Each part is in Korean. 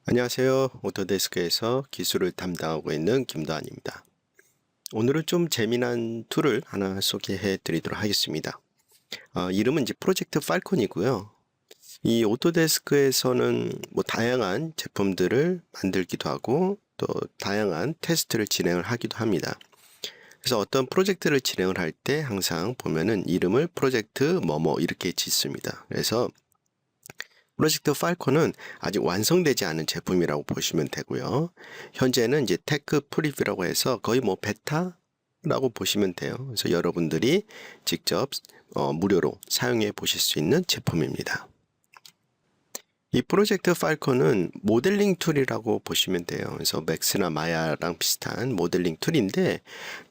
안녕하세요. 오토데스크에서 기술을 담당하고 있는 김도환입니다. 오늘은 좀 재미난 툴을 하나 소개해 드리도록 하겠습니다. 이름은 이제 프로젝트 팔콘이고요. 이 오토데스크에서는 뭐 다양한 제품들을 만들기도 하고 또 다양한 테스트를 진행을 하기도 합니다. 그래서 어떤 프로젝트를 진행을 할 때 항상 보면은 이름을 프로젝트 뭐뭐 이렇게 짓습니다. 그래서 프로젝트 팔콘은 아직 완성되지 않은 제품이라고 보시면 되고요. 현재는 이제 테크 프리뷰라고 해서 거의 뭐 베타라고 보시면 돼요. 그래서 여러분들이 직접 무료로 사용해 보실 수 있는 제품입니다. 이 프로젝트 팔콘은 모델링 툴이라고 보시면 돼요. 그래서 맥스나 마야랑 비슷한 모델링 툴인데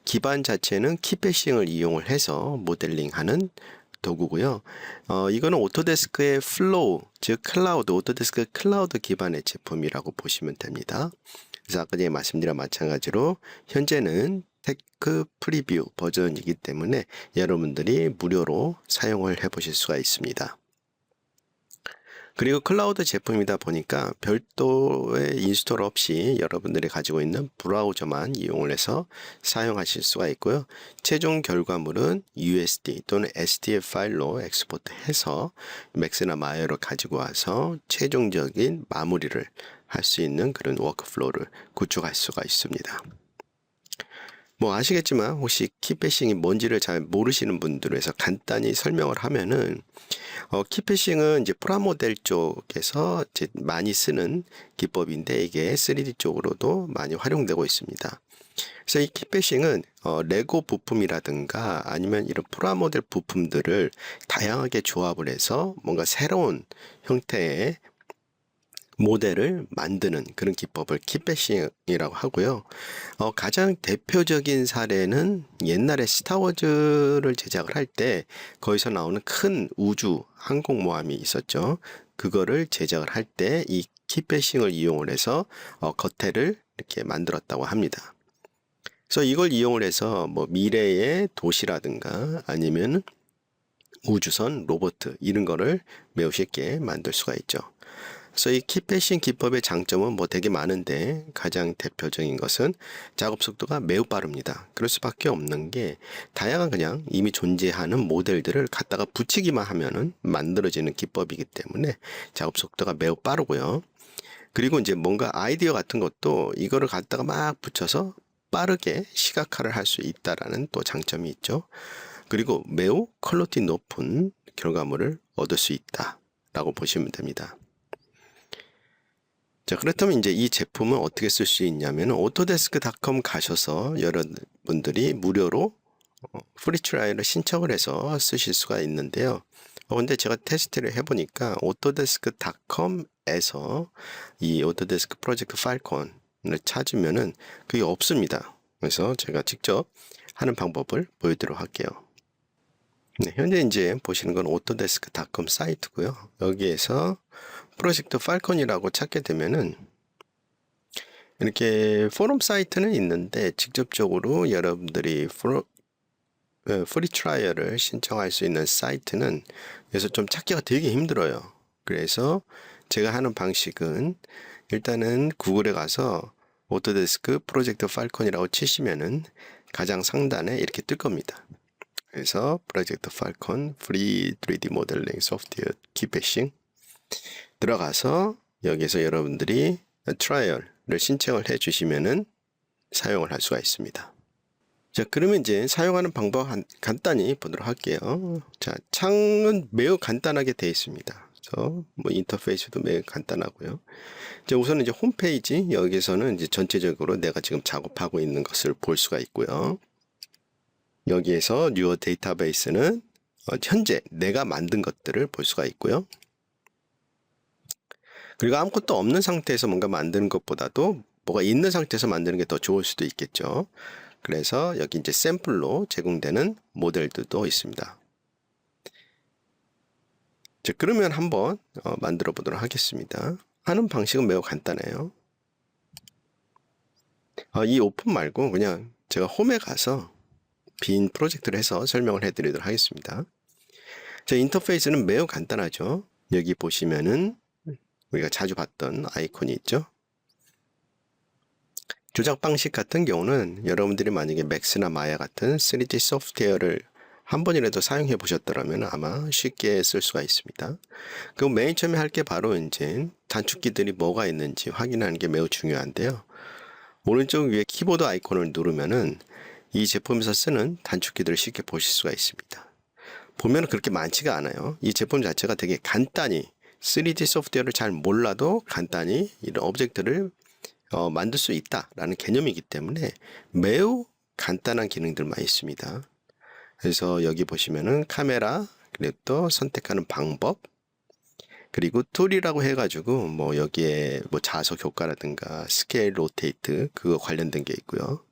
기반 자체는 키패싱을 이용을 해서 모델링하는 도구고요. 이거는 오토데스크의 플로우, 즉 클라우드, 오토데스크 클라우드 기반의 제품이라고 보시면 됩니다. 그래서 아까 전에 말씀드린 마찬가지로 현재는 테크 프리뷰 버전이기 때문에 여러분들이 무료로 사용을 해 보실 수가 있습니다. 그리고 클라우드 제품이다 보니까 별도의 인스톨 없이 여러분들이 가지고 있는 브라우저만 이용을 해서 사용하실 수가 있고요. 최종 결과물은 USD 또는 SDF 파일로 엑스포트해서 맥스나 마이어로 가지고 와서 최종적인 마무리를 할 수 있는 그런 워크플로우를 구축할 수가 있습니다. 뭐 아시겠지만 혹시 키패싱이 뭔지를 잘 모르시는 분들을 위해서 간단히 설명을 하면은 키패싱은 이제 프라모델 쪽에서 이제 많이 쓰는 기법인데 이게 3D 쪽으로도 많이 활용되고 있습니다. 그래서 이 키패싱은 레고 부품이라든가 아니면 이런 프라모델 부품들을 다양하게 조합을 해서 뭔가 새로운 형태의 모델을 만드는 그런 기법을 키패싱이라고 하고요. 가장 대표적인 사례는 옛날에 스타워즈를 제작을 할 때 거기서 나오는 큰 우주 항공모함이 있었죠. 그거를 제작을 할 때 이 키패싱을 이용을 해서 겉에를 이렇게 만들었다고 합니다. 그래서 이걸 이용을 해서 뭐 미래의 도시라든가 아니면 우주선, 로봇 이런 거를 매우 쉽게 만들 수가 있죠. 그래서 이 키패싱 기법의 장점은 뭐 되게 많은데 가장 대표적인 것은 작업 속도가 매우 빠릅니다. 그럴 수밖에 없는 게 다양한 그냥 이미 존재하는 모델들을 갖다가 붙이기만 하면은 만들어지는 기법이기 때문에 작업 속도가 매우 빠르고요. 그리고 이제 뭔가 아이디어 같은 것도 이거를 갖다가 막 붙여서 빠르게 시각화를 할 수 있다라는 또 장점이 있죠. 그리고 매우 퀄리티 높은 결과물을 얻을 수 있다라고 보시면 됩니다. 자, 그렇다면 이제 이 제품은 어떻게 쓸 수 있냐면 오토데스크닷컴 가셔서 여러분들이 무료로 프리 트라이를 신청을 해서 쓰실 수가 있는데요. 근데 제가 테스트를 해보니까 오토데스크닷컴에서 이 오토데스크 프로젝트 파일콘을 찾으면은 그게 없습니다. 그래서 제가 직접 하는 방법을 보여드리도록 할게요. 네, 현재 이제 보시는 건 오토데스크닷컴 사이트고요. 여기에서 프로젝트 팔콘이라고 찾게 되면은 이렇게 포럼 사이트는 있는데 직접적으로 여러분들이 프리 트라이얼을 신청할 수 있는 사이트는 그래서 좀 찾기가 되게 힘들어요. 그래서 제가 하는 방식은 일단은 구글에 가서 오토데스크 프로젝트 팔콘이라고 치시면은 가장 상단에 이렇게 뜰 겁니다. 그래서 프로젝트 팔콘 프리 3D 모델링 소프트웨어 키패싱 들어가서 여기서 여러분들이 트라이얼을 신청을 해 주시면은 사용을 할 수가 있습니다. 자, 그러면 이제 사용하는 방법 간단히 보도록 할게요. 자, 창은 매우 간단하게 되어 있습니다. 그래서 뭐 인터페이스도 매우 간단하고요. 이제 우선 이제 홈페이지 여기서는 이제 전체적으로 내가 지금 작업하고 있는 것을 볼 수가 있고요. 여기에서 뉴어 데이터베이스는 현재 내가 만든 것들을 볼 수가 있고요. 그리고 아무것도 없는 상태에서 뭔가 만드는 것보다도 뭐가 있는 상태에서 만드는 게 더 좋을 수도 있겠죠. 그래서 여기 이제 샘플로 제공되는 모델들도 있습니다. 자, 그러면 한번 만들어 보도록 하겠습니다. 하는 방식은 매우 간단해요. 이 오픈 말고 그냥 제가 홈에 가서 빈 프로젝트를 해서 설명을 해 드리도록 하겠습니다. 자, 인터페이스는 매우 간단하죠. 여기 보시면은 우리가 자주 봤던 아이콘이 있죠. 조작 방식 같은 경우는 여러분들이 만약에 맥스나 마야 같은 3D 소프트웨어를 한 번이라도 사용해 보셨더라면 아마 쉽게 쓸 수가 있습니다. 그럼 맨 처음에 할 게 바로 이제 단축키들이 뭐가 있는지 확인하는 게 매우 중요한데요. 오른쪽 위에 키보드 아이콘을 누르면은 이 제품에서 쓰는 단축키들을 쉽게 보실 수가 있습니다. 보면 그렇게 많지가 않아요. 이 제품 자체가 되게 간단히 3D 소프트웨어를 잘 몰라도 간단히 이런 오브젝트를 만들 수 있다라는 개념이기 때문에 매우 간단한 기능들만 있습니다. 그래서 여기 보시면은 카메라, 그리고 또 선택하는 방법, 그리고 툴이라고 해가지고 뭐 여기에 뭐 자석 효과라든가 스케일, 로테이트 그거 관련된 게 있고요.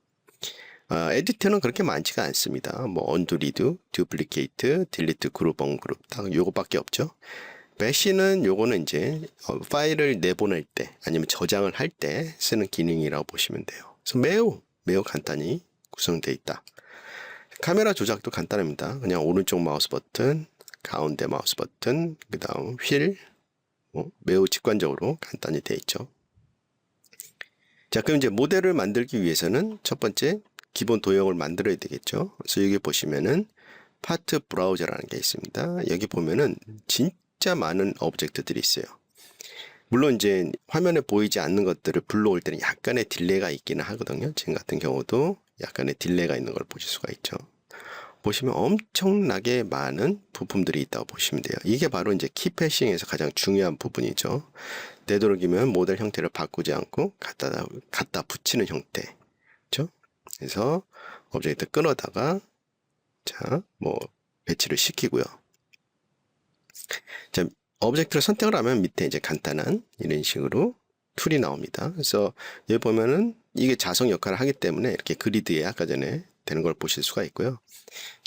에디트는 그렇게 많지가 않습니다. 뭐 언두, 리드, 듀플리케이트, 딜리트, 그룹, 언그룹 딱 요거밖에 없죠. 배시는 요거는 이제 파일을 내보낼 때 아니면 저장을 할 때 쓰는 기능이라고 보시면 돼요. 그래서 매우 간단히 구성되어 있다. 카메라 조작도 간단합니다. 그냥 오른쪽 마우스 버튼, 가운데 마우스 버튼, 그 다음 휠, 매우 직관적으로 간단히 되어 있죠. 자, 그럼 이제 모델을 만들기 위해서는 첫 번째 기본 도형을 만들어야 되겠죠. 그래서 여기 보시면은 파트 브라우저라는 게 있습니다. 여기 보면은 진짜 많은 오브젝트들이 있어요. 물론 이제 화면에 보이지 않는 것들을 불러올 때는 약간의 딜레이가 있기는 하거든요. 지금 같은 경우도 약간의 딜레이가 있는 걸 보실 수가 있죠. 보시면 엄청나게 많은 부품들이 있다고 보시면 돼요. 이게 바로 이제 키 패싱에서 가장 중요한 부분이죠. 되도록이면 모델 형태를 바꾸지 않고 갖다 붙이는 형태. 그렇죠? 그래서 오브젝트 끊어다가 자, 뭐 배치를 시키고요. 자, 오브젝트를 선택을 하면 밑에 이제 간단한 이런 식으로 툴이 나옵니다. 그래서 여기 보면은 이게 자석 역할을 하기 때문에 이렇게 그리드에 아까 전에 되는 걸 보실 수가 있고요.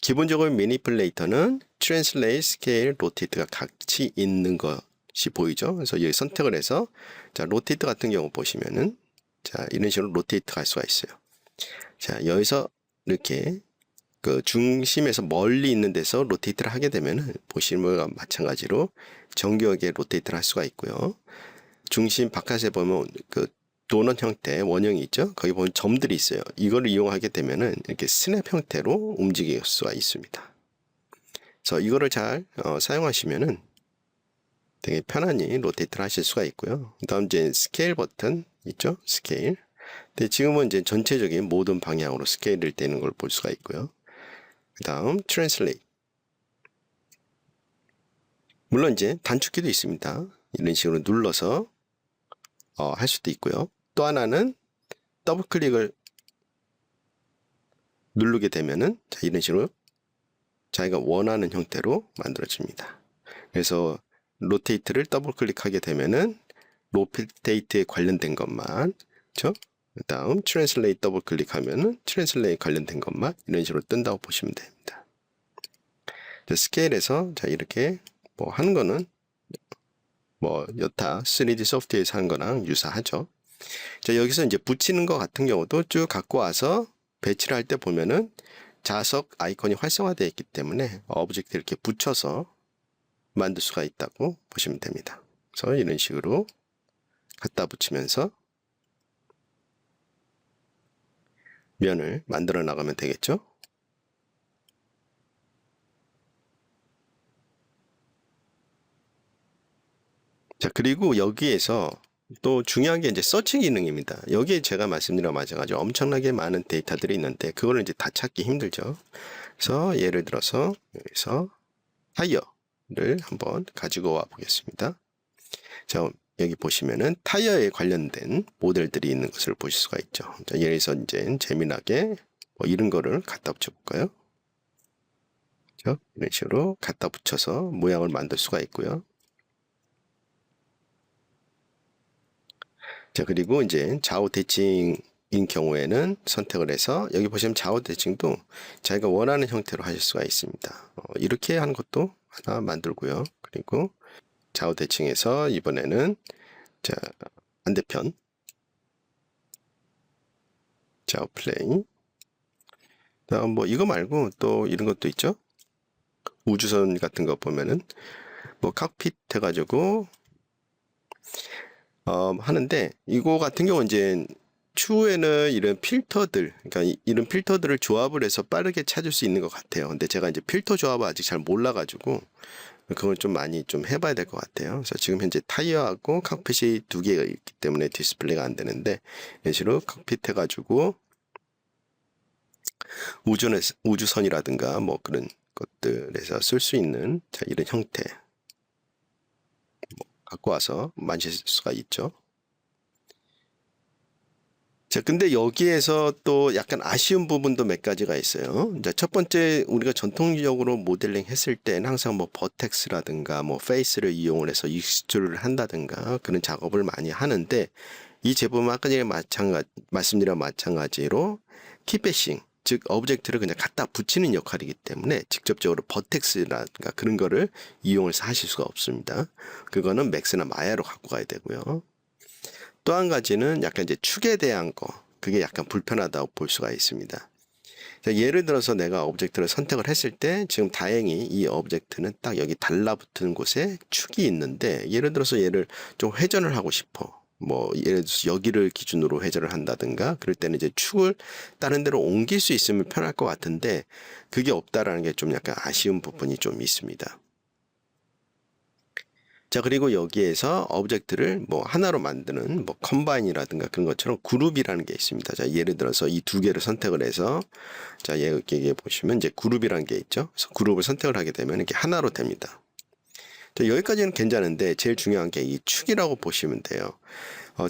기본적으로 매니플레이터는 트랜슬레이트, 스케일, 로테이트가 같이 있는 것이 보이죠. 그래서 여기 선택을 해서 자, 로테이트 같은 경우 보시면은 자, 이런 식으로 로테이트 할 수가 있어요. 자, 여기서 이렇게 그 중심에서 멀리 있는 데서 로테이트를 하게 되면은 보시는 것과 마찬가지로 정교하게 로테이트를 할 수가 있고요. 중심 바깥에 보면 그 도넛 형태 원형이 있죠. 거기 보면 점들이 있어요. 이걸 이용하게 되면은 이렇게 스냅 형태로 움직일 수가 있습니다. 그래서 이거를 잘 사용하시면은 되게 편안히 로테이트를 하실 수가 있고요. 그다음 이제 스케일 버튼 있죠. 스케일. 근데 지금은 이제 전체적인 모든 방향으로 스케일을 떼는 걸 볼 수가 있고요. 그다음 트랜슬레이트. 물론 이제 단축키도 있습니다. 이런 식으로 눌러서 할 수도 있고요. 또 하나는 더블 클릭을 누르게 되면은 자, 이런 식으로 자기가 원하는 형태로 만들어집니다. 그래서 로테이트를 더블 클릭하게 되면은 로테이트에 관련된 것만, 그렇죠? 그다음 트랜슬레이트 더블 클릭하면은 트랜슬레이트 관련된 것만 이런 식으로 뜬다고 보시면 됩니다. 자, 스케일에서 자 이렇게 뭐 하는 거는 뭐 여타 3D 소프트웨어에서 하는 거랑 유사하죠. 자, 여기서 이제 붙이는 것 같은 경우도 쭉 갖고 와서 배치를 할 때 보면은 자석 아이콘이 활성화되어 있기 때문에 오브젝트 이렇게 붙여서 만들 수가 있다고 보시면 됩니다. 그래서 이런 식으로 갖다 붙이면서 면을 만들어 나가면 되겠죠. 자, 그리고 여기에서 또 중요한 게 이제 서치 기능입니다. 여기에 제가 말씀드린 마찬가지로 엄청나게 많은 데이터들이 있는데 그거를 이제 다 찾기 힘들죠. 그래서 예를 들어서 여기서 타이어를 한번 가지고 와 보겠습니다. 자, 여기 보시면은 타이어에 관련된 모델들이 있는 것을 보실 수가 있죠. 자, 예를 들어서 이제 재미나게 뭐 이런 거를 갖다 붙여 볼까요? 그렇죠? 이런 식으로 갖다 붙여서 모양을 만들 수가 있고요. 자, 그리고 이제 좌우 대칭인 경우에는 선택을 해서 여기 보시면 좌우 대칭도 자기가 원하는 형태로 하실 수가 있습니다. 이렇게 하는 것도 하나 만들고요. 그리고 좌우 대칭에서 이번에는 자, 반대편 좌우 플레이. 다음 뭐 이거 말고 또 이런 것도 있죠. 우주선 같은 거 보면은 뭐 칵핏 해가지고 하는데 이거 같은 경우 이제 추후에는 이런 필터들, 그러니까 이런 필터들을 조합을 해서 빠르게 찾을 수 있는 것 같아요. 근데 제가 이제 필터 조합을 아직 잘 몰라가지고 그걸 좀 많이 좀 해봐야 될 것 같아요. 그래서 지금 현재 타이어하고 칵핏이 두 개가 있기 때문에 디스플레이가 안 되는데 이런 식으로 칵핏 해가지고 우주선이라든가 뭐 그런 것들에서 쓸 수 있는 자, 이런 형태 갖고 와서 만질 수가 있죠. 자, 근데 여기에서 또 약간 아쉬운 부분도 몇 가지가 있어요. 자, 첫 번째, 우리가 전통적으로 모델링 했을 때는 항상 뭐 버텍스라든가 뭐 페이스를 이용을 해서 익스트루를 한다든가 그런 작업을 많이 하는데 이 제품은 아까 전에 말씀드린 마찬가지로 키패싱, 즉 오브젝트를 그냥 갖다 붙이는 역할이기 때문에 직접적으로 버텍스라든가 그런 거를 이용해서 하실 수가 없습니다. 그거는 맥스나 마야로 갖고 가야 되고요. 또 한 가지는 약간 이제 축에 대한 거, 그게 약간 불편하다고 볼 수가 있습니다. 자, 예를 들어서 내가 오브젝트를 선택을 했을 때 지금 다행히 이 오브젝트는 딱 여기 달라붙은 곳에 축이 있는데 예를 들어서 얘를 좀 회전을 하고 싶어. 뭐 예를 들어서 여기를 기준으로 회전을 한다든가 그럴 때는 이제 축을 다른 데로 옮길 수 있으면 편할 것 같은데 그게 없다라는 게 좀 약간 아쉬운 부분이 좀 있습니다. 자, 그리고 여기에서 오브젝트를 뭐 하나로 만드는 뭐 컴바인이라든가 그런 것처럼 그룹이라는 게 있습니다. 자, 예를 들어서 이 두 개를 선택을 해서 자, 여기에 보시면 이제 그룹이라는 게 있죠. 그래서 그룹을 선택을 하게 되면 이렇게 하나로 됩니다. 자, 여기까지는 괜찮은데 제일 중요한 게 이 축이라고 보시면 돼요.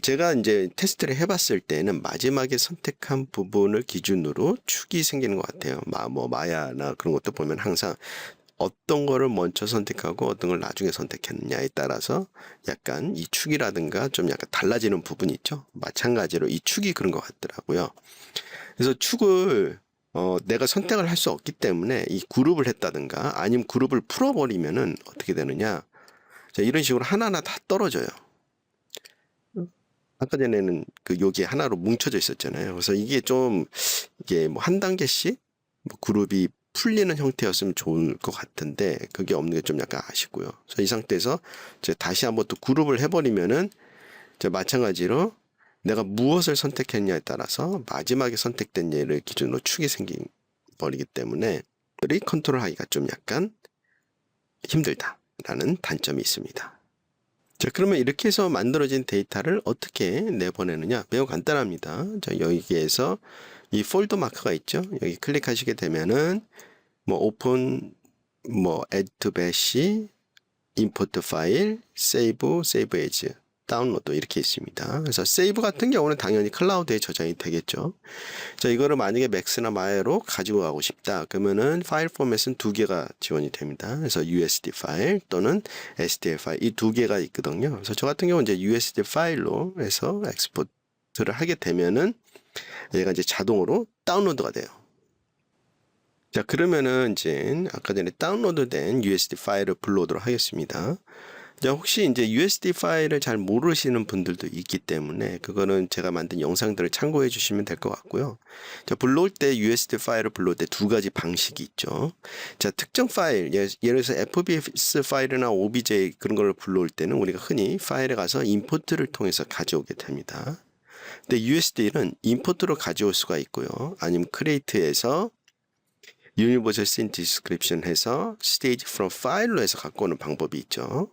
제가 이제 테스트를 해봤을 때는 마지막에 선택한 부분을 기준으로 축이 생기는 것 같아요. 뭐 마야나 그런 것도 보면 항상 어떤 거를 먼저 선택하고 어떤 걸 나중에 선택했느냐에 따라서 약간 이 축이라든가 좀 약간 달라지는 부분이 있죠. 마찬가지로 이 축이 그런 것 같더라고요. 그래서 축을 내가 선택을 할 수 없기 때문에 이 그룹을 했다든가 아니면 그룹을 풀어버리면은 어떻게 되느냐. 자, 이런 식으로 하나하나 다 떨어져요. 아까 전에는 그 여기 하나로 뭉쳐져 있었잖아요. 그래서 이게 좀 이게 뭐 한 단계씩 뭐 그룹이 풀리는 형태였으면 좋을 것 같은데 그게 없는 게 좀 약간 아쉽고요. 그래서 이 상태에서 이제 다시 한번 또 그룹을 해버리면은 이제 마찬가지로 내가 무엇을 선택했냐에 따라서 마지막에 선택된 예를 기준으로 축이 생겨버리기 때문에 리 컨트롤하기가 좀 약간 힘들다라는 단점이 있습니다. 자, 그러면 이렇게 해서 만들어진 데이터를 어떻게 내보내느냐? 매우 간단합니다. 자, 여기에서 이 폴더 마크가 있죠? 여기 클릭하시게 되면은 뭐 오픈, 뭐 add to bash, import 파일, save, save as, 다운로드 이렇게 있습니다. 그래서 save 같은 경우는 당연히 클라우드에 저장이 되겠죠. 자, 이거를 만약에 맥스나 마야로 가지고 가고 싶다. 그러면은 파일 포맷은 두 개가 지원이 됩니다. 그래서 USD 파일 또는 STL 파일 이 두 개가 있거든요. 그래서 저 같은 경우는 이제 USD 파일로 해서 엑스포트를 하게 되면은 얘가 이제 자동으로 다운로드가 돼요. 자, 그러면은 이제 아까 전에 다운로드된 USD 파일을 불러오도록 하겠습니다. 자, 혹시 이제 USD 파일을 잘 모르시는 분들도 있기 때문에 그거는 제가 만든 영상들을 참고해 주시면 될 것 같고요. 자, 불러올 때 USD 파일을 불러올 때 두 가지 방식이 있죠. 자, 특정 파일, 예를 들어서 FBS 파일이나 OBJ 그런 걸 불러올 때는 우리가 흔히 파일에 가서 임포트를 통해서 가져오게 됩니다. 근데 USD는 임포트로 가져올 수가 있고요. 아니면 크리에이트에서 Universal Scene Description 해서 Stage from File로 해서 갖고 오는 방법이 있죠.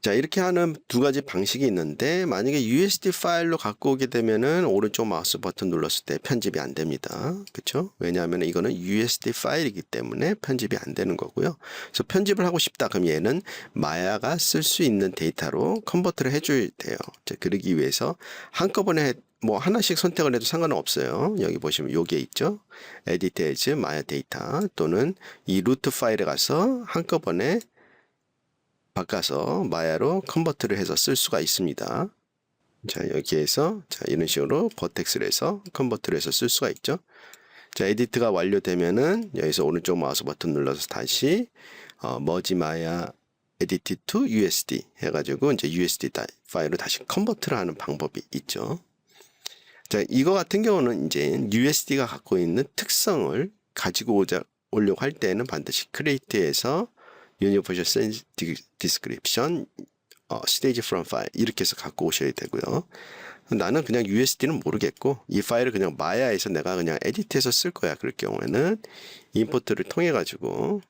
자, 이렇게 하는 두 가지 방식이 있는데 만약에 USD 파일로 갖고 오게 되면은 오른쪽 마우스 버튼 눌렀을 때 편집이 안 됩니다. 그렇죠? 왜냐하면 이거는 USD 파일이기 때문에 편집이 안 되는 거고요. 그래서 편집을 하고 싶다 그럼 얘는 마야가 쓸 수 있는 데이터로 컨버트를 해줘야 돼요. 자, 그러기 위해서 한꺼번에 뭐 하나씩 선택을 해도 상관은 없어요. 여기 보시면 요게 있죠. Edit as 마야 데이터 또는 이 루트 파일에 가서 한꺼번에 바꿔서 마야로 컨버트를 해서 쓸 수가 있습니다. 자, 여기에서 자, 이런 식으로 버텍스를 해서 컨버트를 해서 쓸 수가 있죠. 자, 에디트가 완료되면은 여기서 오른쪽 마우스 버튼 눌러서 다시 머지 마야 에디트 to USD 해가지고 이제 USD 파일로 다시 컨버트를 하는 방법이 있죠. 자, 이거 같은 경우는 이제 USD가 갖고 있는 특성을 가지고 오려고 할 때는 반드시 크리에이트에서 Universal Description, Stage from File 이렇게 해서 갖고 오셔야 되고요. 나는 그냥 USD는 모르겠고 이 파일을 그냥 마야에서 내가 그냥 에디트해서 쓸 거야. 그럴 경우에는 임포트를 통해 가지고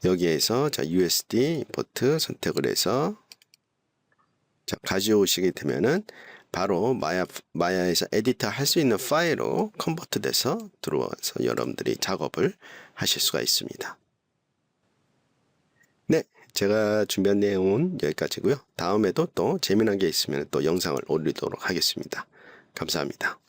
여기에서 자 USD 임포트 선택을 해서 자 가져오시게 되면은 바로 마야에서 에디터 할 수 있는 파일로 컨버트 돼서 들어와서 여러분들이 작업을 하실 수가 있습니다. 네, 제가 준비한 내용은 여기까지고요. 다음에도 또 재미난 게 있으면 또 영상을 올리도록 하겠습니다. 감사합니다.